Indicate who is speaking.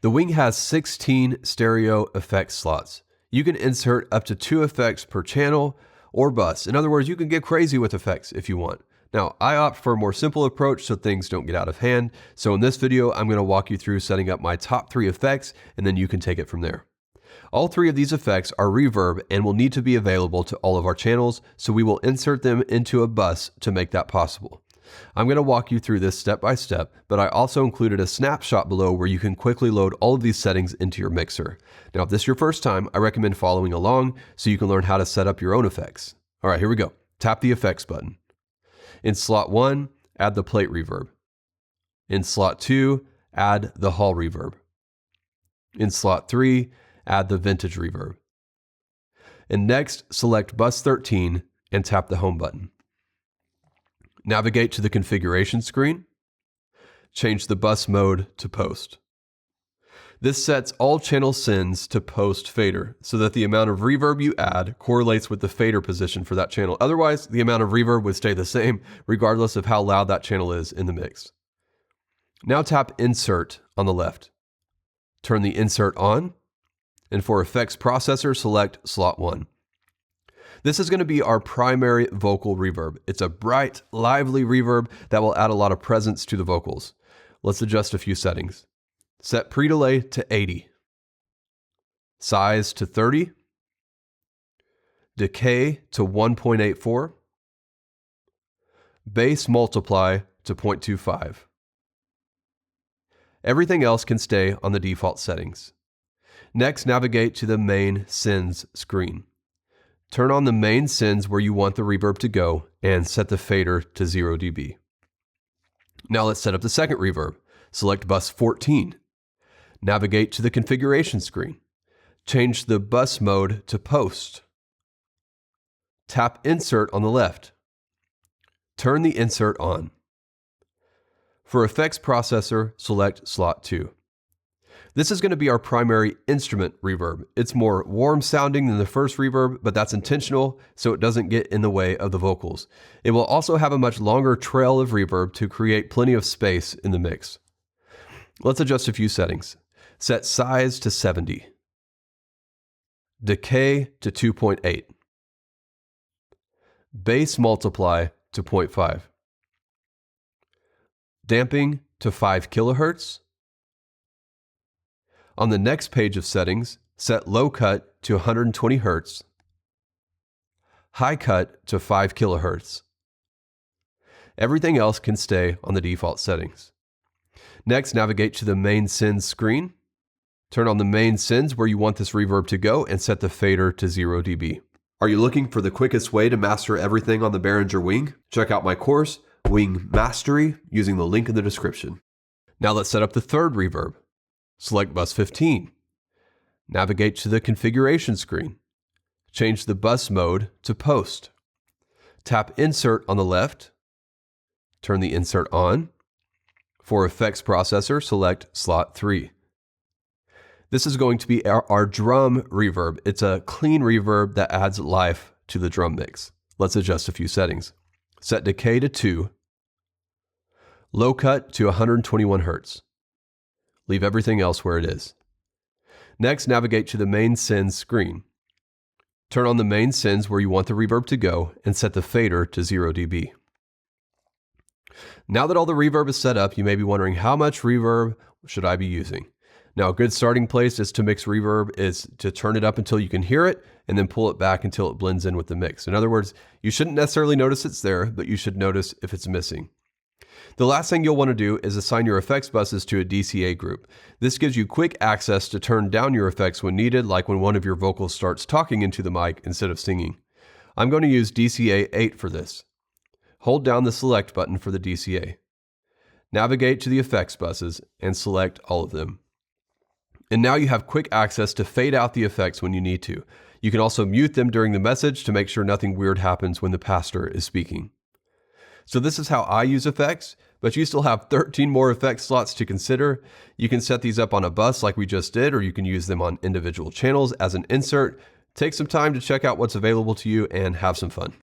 Speaker 1: The Wing has 16 stereo effects slots. You can insert up to 2 effects per channel or bus. In other words, you can get crazy with effects if you want. Now, I opt for a more simple approach so things don't get out of hand. So in this video, I'm going to walk you through setting up my top 3 effects, and then you can take it from there. All 3 of these effects are reverb and will need to be available to all of our channels, so we will insert them into a bus to make that possible. I'm going to walk you through this step by step, but I also included a snapshot below where you can quickly load all of these settings into your mixer. Now, if this is your first time, I recommend following along so you can learn how to set up your own effects. All right, here we go. Tap the effects button. In slot 1, add the plate reverb. In slot 2, add the hall reverb. In slot 3, add the vintage reverb. And next, select bus 13 and tap the home button. Navigate to the configuration screen. Change the bus mode to post. This sets all channel sends to post fader so that the amount of reverb you add correlates with the fader position for that channel. Otherwise, the amount of reverb would stay the same regardless of how loud that channel is in the mix. Now tap Insert on the left. Turn the insert on, and for effects processor, select slot 1. This is going to be our primary vocal reverb. It's a bright, lively reverb that will add a lot of presence to the vocals. Let's adjust a few settings. Set pre-delay to 80. Size to 30. Decay to 1.84. Bass multiply to 0.25. Everything else can stay on the default settings. Next, navigate to the main sends screen. Turn on the main sends where you want the reverb to go and set the fader to 0 dB. Now let's set up the second reverb. Select bus 14. Navigate to the configuration screen. Change the bus mode to post. Tap Insert on the left. Turn the insert on. For effects processor, select slot 2. This is going to be our primary instrument reverb. It's more warm sounding than the first reverb, but that's intentional so it doesn't get in the way of the vocals. It will also have a much longer trail of reverb to create plenty of space in the mix. Let's adjust a few settings. Set size to 70. Decay to 2.8. Bass multiply to 0.5. Damping to 5 kHz. On the next page of settings, set low cut to 120 Hz. High cut to 5 kHz. Everything else can stay on the default settings. Next, navigate to the main sends screen. Turn on the main sends where you want this reverb to go and set the fader to 0 dB. Are you looking for the quickest way to master everything on the Behringer Wing? Check out my course, Wing Mastery, using the link in the description. Now let's set up the third reverb. Select bus 15. Navigate to the configuration screen. Change the bus mode to post. Tap Insert on the left. Turn the insert on. For effects processor, select slot 3. This is going to be our drum reverb. It's a clean reverb that adds life to the drum mix. Let's adjust a few settings. Set decay to 2. Low cut to 121 Hz. Leave everything else where it is. Next, navigate to the main sends screen. Turn on the main sends where you want the reverb to go and set the fader to 0 dB. Now that all the reverb is set up, you may be wondering how much reverb should I be using? Now, a good starting place is to mix reverb is to turn it up until you can hear it and then pull it back until it blends in with the mix. In other words, you shouldn't necessarily notice it's there, but you should notice if it's missing. The last thing you'll want to do is assign your effects buses to a DCA group. This gives you quick access to turn down your effects when needed, like when one of your vocals starts talking into the mic instead of singing. I'm going to use DCA 8 for this. Hold down the select button for the DCA. Navigate to the effects buses and select all of them. And now you have quick access to fade out the effects when you need to. You can also mute them during the message to make sure nothing weird happens when the pastor is speaking. So this is how I use effects, but you still have 13 more effects slots to consider. You can set these up on a bus like we just did, or you can use them on individual channels as an insert. Take some time to check out what's available to you and have some fun.